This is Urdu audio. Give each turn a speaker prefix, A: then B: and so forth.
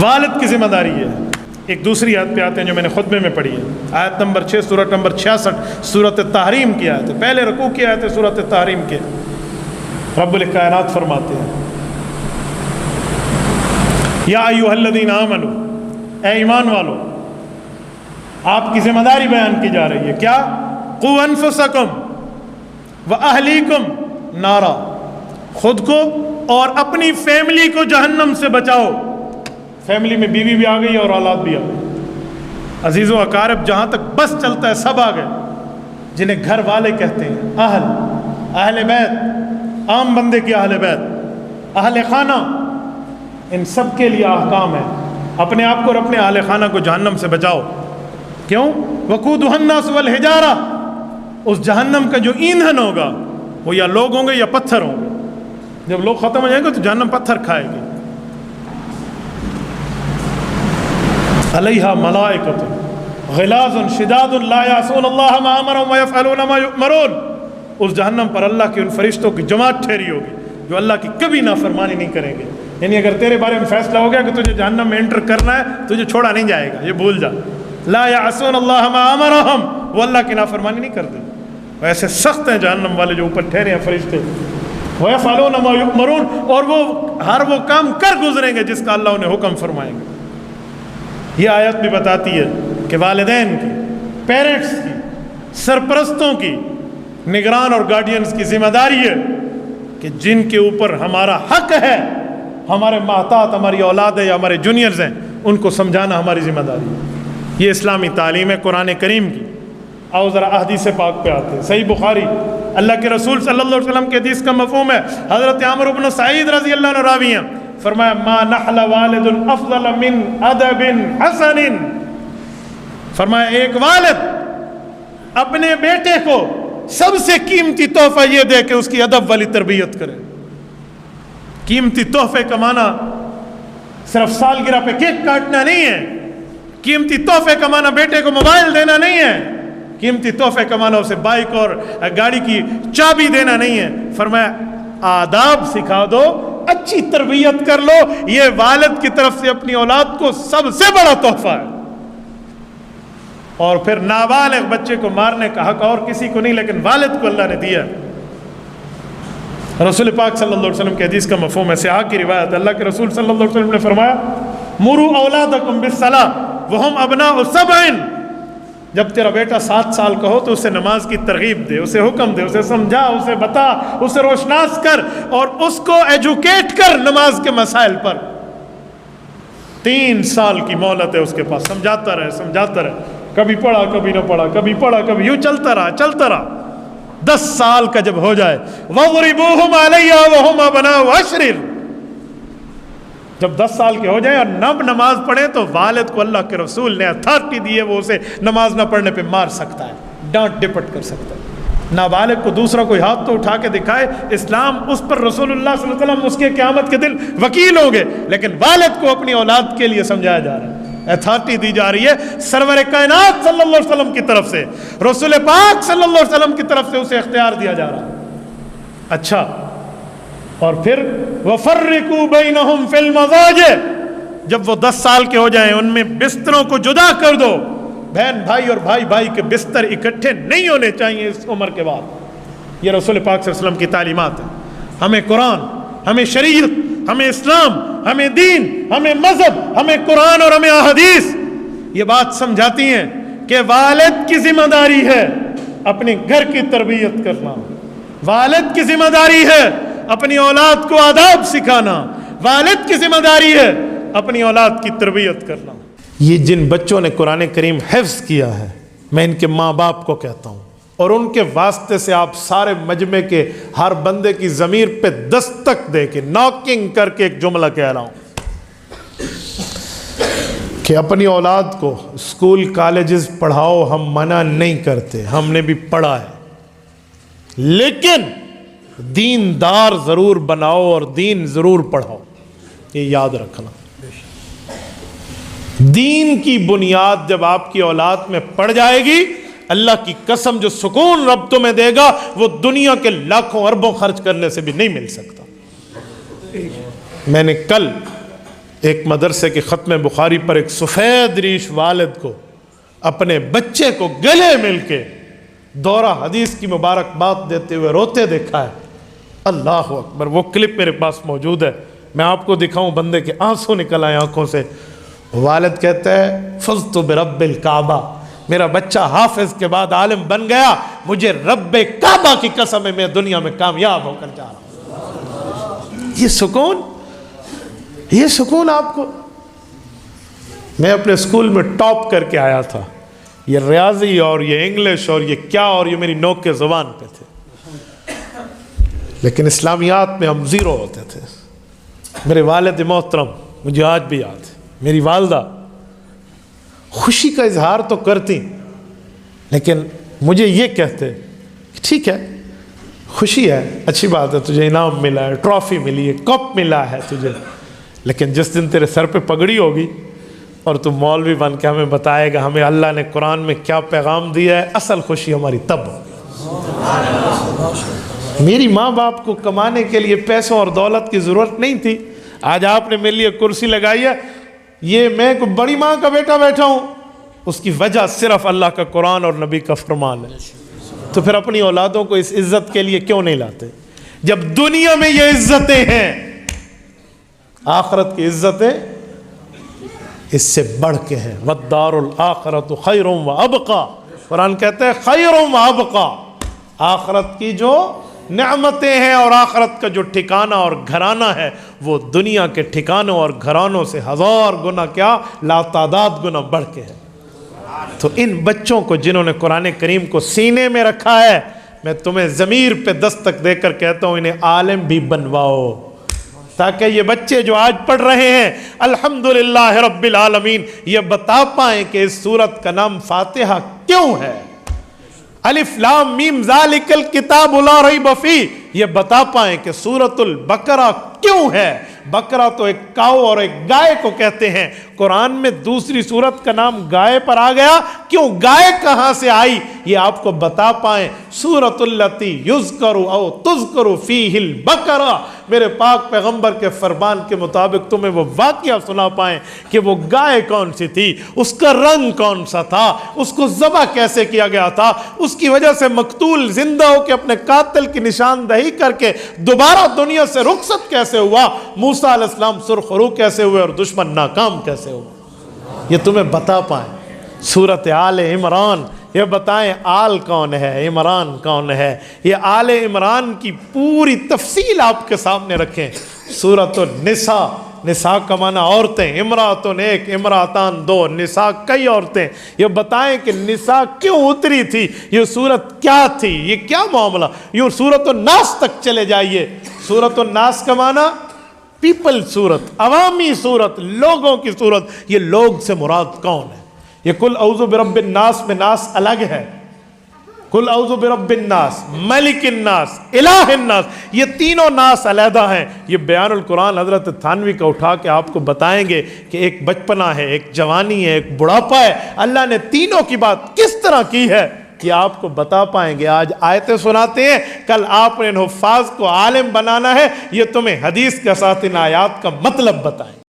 A: والد کی ذمہ داری ہے۔ ایک دوسری آیت پہ آتے ہیں جو میں نے خطبے میں پڑھی ہے، آیت نمبر 6 سورۃ نمبر 66 سورۃ تحریم کی آیت ہے، پہلے رکوع کی آیت ہے سورۃ تحریم کے۔ رب الکائنات فرماتے ہیں یا ایھا الذین آمنوا، اے ایمان والو، آپ کی ذمہ داری بیان کی جا رہی ہے، کیا؟ قوا انفسکم واہلیکم نارا، خود کو اور اپنی فیملی کو جہنم سے بچاؤ۔ فیملی میں بیوی بھی آ گئی اور اولاد بھی آ گئی، عزیز و اقارب جہاں تک بس چلتا ہے سب آ گئے، جنہیں گھر والے کہتے ہیں، اہل بیت، عام بندے کی اہل بیت، اہل خانہ، ان سب کے لیے احکام ہے اپنے آپ کو اور اپنے اہل خانہ کو جہنم سے بچاؤ۔ کیوں؟ وقودھا الناس والحجارہ، اس جہنم کا جو ایندھن ہوگا وہ یا لوگ ہوں گے یا پتھر ہوں گے، جب لوگ ختم ہو جائیں گے تو جہنم پتھر کھائے گی۔ علیہا ملائکۃ غلاظ شداد لا یعصون اللہ ما امرهم ویفعلون ما یؤمرون، اس جہنم پر اللہ کے ان فرشتوں کی جماعت ٹھہری ہوگی جو اللہ کی کبھی نافرمانی نہیں کریں گے۔ یعنی اگر تیرے بارے میں فیصلہ ہو گیا کہ تجھے جہنم میں انٹر کرنا ہے، تجھے چھوڑا نہیں جائے گا، یہ بھول جا۔ لا یعصون اللہ ما امرهم، وہ اللہ کی نافرمانی نہیں کرتے، ایسے سخت ہیں جہنم والے جو اوپر ٹھہرے ہیں فرشتے۔ وَيَفْعَلُونَ مَا يُؤْمَرُونَ، اور وہ ہر وہ کام کر گزریں گے جس کا اللہ انہیں حکم فرمائیں گے۔ یہ آیت بھی بتاتی ہے کہ والدین کی، پیرنٹس کی، سرپرستوں کی، نگران اور گارڈینز کی ذمہ داری ہے کہ جن کے اوپر ہمارا حق ہے، ہمارے محتاط، ہماری اولاد ہے یا ہمارے جونیئرز ہیں، ان کو سمجھانا ہماری ذمہ داری ہے۔ یہ اسلامی تعلیم ہے قرآن کریم کی۔ آؤ ذرا احادیث پاک پہ آتے ہیں۔ صحیح بخاری، اللہ کے رسول صلی اللہ علیہ وسلم کے حدیث کا مفہوم ہے، حضرت عمرو بن سعید رضی اللہ عنہ راوی ہیں، فرمایا ما نحل والد افضل من ادب حسن، فرمایا ایک والد اپنے بیٹے کو سب سے قیمتی تحفہ یہ دے کہ اس کی ادب والی تربیت کرے۔ قیمتی تحفے کا معنی صرف سالگرہ پہ کیک کاٹنا نہیں ہے، قیمتی تحفے کا معنی بیٹے کو موبائل دینا نہیں ہے، قیمتی تحفے کا معنی اسے بائک اور گاڑی کی چابی دینا نہیں ہے۔ فرمایا آداب سکھا دو، اچھی تربیت کر لو، یہ والد کی طرف سے اپنی اولاد کو سب سے بڑا تحفہ ہے۔ اور پھر نابالغ بچے کو مارنے کا حق اور کسی کو نہیں، لیکن والد کو اللہ نے دیا۔ رسول پاک صلی اللہ علیہ وسلم کی حدیث کا مفہوم ہے، صحاح کی روایت، اللہ کے رسول صلی اللہ علیہ وسلم نے فرمایا مروا اولادکم بالصلاۃ وہم ابناء سبع، جب تیرا بیٹا 7 سال کا ہو تو اسے نماز کی ترغیب دے، اسے حکم دے، اسے سمجھا، اسے بتا، اسے روشناس کر اور اس کو ایجوکیٹ کر نماز کے مسائل پر۔ 3 سال کی مہلت ہے اس کے پاس، سمجھاتا رہے، کبھی پڑھا کبھی نہ پڑھا، کبھی پڑھا کبھی، یوں چلتا رہا۔ 10 سال کا جب ہو جائے وَضْرِبُوهُمْ عَلَيْهَا وَهُمْ أَبْنَاءُ 10، جب 10 سال کے ہو جائیں اور نب نماز پڑھیں تو والد کو اللہ کے رسول نے اتھارٹی دی ہے، وہ اسے نماز نہ پڑھنے پہ مار سکتا ہے، ڈانٹ ڈپٹ کر سکتا ہے۔ نابالغ کو دوسرا کوئی ہاتھ تو اٹھا کے دکھائے، اسلام اس پر، رسول اللہ صلی اللہ علیہ وسلم اس کے قیامت کے دن وکیل ہوں گے، لیکن والد کو اپنی اولاد کے لیے سمجھایا جا رہا ہے، اتھارٹی دی جا رہی ہے سرور کائنات صلی اللہ علیہ وسلم کی طرف سے، رسول پاک صلی اللہ علیہ وسلم کی طرف سے اسے اختیار دیا جا رہا ہے۔ اچھا، اور پھر وَفَرِّقُوا بَيْنَهُمْ فِي الْمَضَاجِعِ، جب وہ 10 سال کے ہو جائیں ان میں بستروں کو جدا کر دو۔ بہن بھائی اور بھائی بھائی کے بستر اکٹھے نہیں ہونے چاہیے اس عمر کے بعد۔ یہ رسول پاک صلی اللہ علیہ وسلم کی تعلیمات ہیں۔ ہمیں قرآن، ہمیں شریعت، ہمیں اسلام، ہمیں دین، ہمیں مذہب، ہمیں قرآن اور ہمیں احادیث یہ بات سمجھاتی ہیں کہ والد کی ذمہ داری ہے اپنے گھر کی تربیت کرنا، والد کی ذمہ داری ہے اپنی اولاد کو آداب سکھانا، والد کی ذمہ داری ہے اپنی اولاد کی تربیت کرنا۔ یہ جن بچوں نے قرآن کریم حفظ کیا ہے، میں ان کے ماں باپ کو کہتا ہوں، اور ان کے واسطے سے آپ سارے مجمع کے ہر بندے کی ضمیر پہ دستک دے کے، ناکنگ کر کے ایک جملہ کہہ رہا ہوں کہ اپنی اولاد کو اسکول کالجز پڑھاؤ، ہم منع نہیں کرتے، ہم نے بھی پڑھا ہے، لیکن دیندار ضرور بناؤ اور دین ضرور پڑھاؤ۔ یہ یاد رکھنا، دین کی بنیاد جب آپ کی اولاد میں پڑ جائے گی، اللہ کی قسم جو سکون رب تمہیں دے گا وہ دنیا کے لاکھوں اربوں خرچ کرنے سے بھی نہیں مل سکتا۔ میں نے کل ایک مدرسے کے ختم بخاری پر ایک سفید ریش والد کو اپنے بچے کو گلے مل کے دورہ حدیث کی مبارکباد دیتے ہوئے روتے دیکھا ہے. اللہ اکبر. وہ کلپ میرے پاس موجود ہے, میں آپ کو دکھاؤں. بندے کے آنسو نکل آئے آنکھوں سے. والد کہتا ہے فزت برب الکعبہ, میرا بچہ حافظ کے بعد عالم بن گیا, مجھے رب کعبہ کی قسم ہے میں دنیا میں کامیاب ہو کر جا رہا ہوں. یہ سکون آپ کو. میں اپنے اسکول میں ٹاپ کر کے آیا تھا. یہ ریاضی اور یہ انگلش اور یہ کیا اور یہ میری نوک کے زبان پہ تھے, لیکن اسلامیات میں ہم زیرو ہوتے تھے. میرے والد محترم مجھے آج بھی یاد ہے, میری والدہ خوشی کا اظہار تو کرتی, لیکن مجھے یہ کہتے کہ ٹھیک ہے خوشی ہے, اچھی بات ہے, تجھے انعام ملا ہے, ٹرافی ملی ہے, کپ ملا ہے تجھے, لیکن جس دن تیرے سر پہ پگڑی ہوگی اور تم مولوی بن کے ہمیں بتائے گا ہمیں اللہ نے قرآن میں کیا پیغام دیا ہے, اصل خوشی ہماری تب ہوگی. میری ماں باپ کو کمانے کے لیے پیسوں اور دولت کی ضرورت نہیں تھی. آج آپ نے میرے لیے کرسی لگائی ہے, یہ میں کوئی بڑی ماں کا بیٹا بیٹھا ہوں, اس کی وجہ صرف اللہ کا قرآن اور نبی کا فرمان ہے. تو پھر اپنی اولادوں کو اس عزت کے لیے کیوں نہیں لاتے؟ جب دنیا میں یہ عزتیں ہیں, آخرت کی عزتیں اس سے بڑھ کے ہیں. والدار الآخرۃ خیر وابقیٰ, قرآن کہتا ہے خیر وابقیٰ. آخرت کی جو نعمتیں ہیں اور آخرت کا جو ٹھکانہ اور گھرانہ ہے وہ دنیا کے ٹھکانوں اور گھرانوں سے 1000 گنا کیا لاتعداد گنا بڑھ کے ہے. تو ان بچوں کو جنہوں نے قرآن کریم کو سینے میں رکھا ہے, میں تمہیں ضمیر پہ دستک دے کر کہتا ہوں انہیں عالم بھی بنواؤ, تاکہ یہ بچے جو آج پڑھ رہے ہیں الحمدللہ رب العالمین یہ بتا پائیں کہ اس سورت کا نام فاتحہ کیوں ہے. الف لام میم ذالک الکتاب لا ریب فیہ, یہ بتا پائیں کہ سورۃ البقرہ کیوں ہے. بقرہ تو ایک کاؤ اور ایک گائے کو کہتے ہیں, قرآن میں دوسری سورت کا نام گائے پر آ گیا, کیوں گائے کہاں سے آئی یہ آپ کو بتا پائیں. سورۃ التی یذکر او تذکر فیہ البقرہ, میرے پاک پیغمبر کے فرمان کے مطابق تمہیں وہ واقعہ سنا پائیں کہ وہ گائے کون سی تھی, اس کا رنگ کون سا تھا, اس کو ذبح کیسے کیا گیا تھا, اس کی وجہ سے مقتول زندہ ہو کے اپنے قاتل کی نشاندہی کر کے دوبارہ دنیا سے رخصت کیسے ہوا, موسیٰ علیہ السلام سرخرو کیسے ہوئے اور دشمن ناکام کیسے ہوا, یہ تمہیں بتا پائیں. سورۃ آل عمران, یہ بتائیں آل کون ہے, عمران کون ہے, یہ آل عمران کی پوری تفصیل آپ کے سامنے رکھیں. سورۃ النساء, نساء کا معنی عورتیں, امراتن ایک, امراتان دو, نساء کئی عورتیں. یہ بتائیں کہ نساء کیوں اتری تھی, یہ سورت کیا تھی, یہ کیا معاملہ. یوں سورۃ الناس تک چلے جائیے. سورۃ الناس کا معنی پیپل سورت, عوامی سورت, لوگوں کی سورت. یہ لوگ سے مراد کون ہے؟ یہ قل اعوذ برب الناس میں ناس الگ ہے, قل اعوذ برب الناس, ملک الناس, الہ الناس, یہ تینوں ناس علیحدہ ہیں. یہ بیان القرآن حضرت تھانوی کا اٹھا کے آپ کو بتائیں گے کہ ایک بچپنا ہے, ایک جوانی ہے, ایک بڑھاپا ہے, اللہ نے تینوں کی بات کس طرح کی ہے یہ آپ کو بتا پائیں گے. آج آیتیں سناتے ہیں, کل آپ نے ان حفاظ کو عالم بنانا ہے, یہ تمہیں حدیث کے ساتھ ان آیات کا مطلب بتائیں.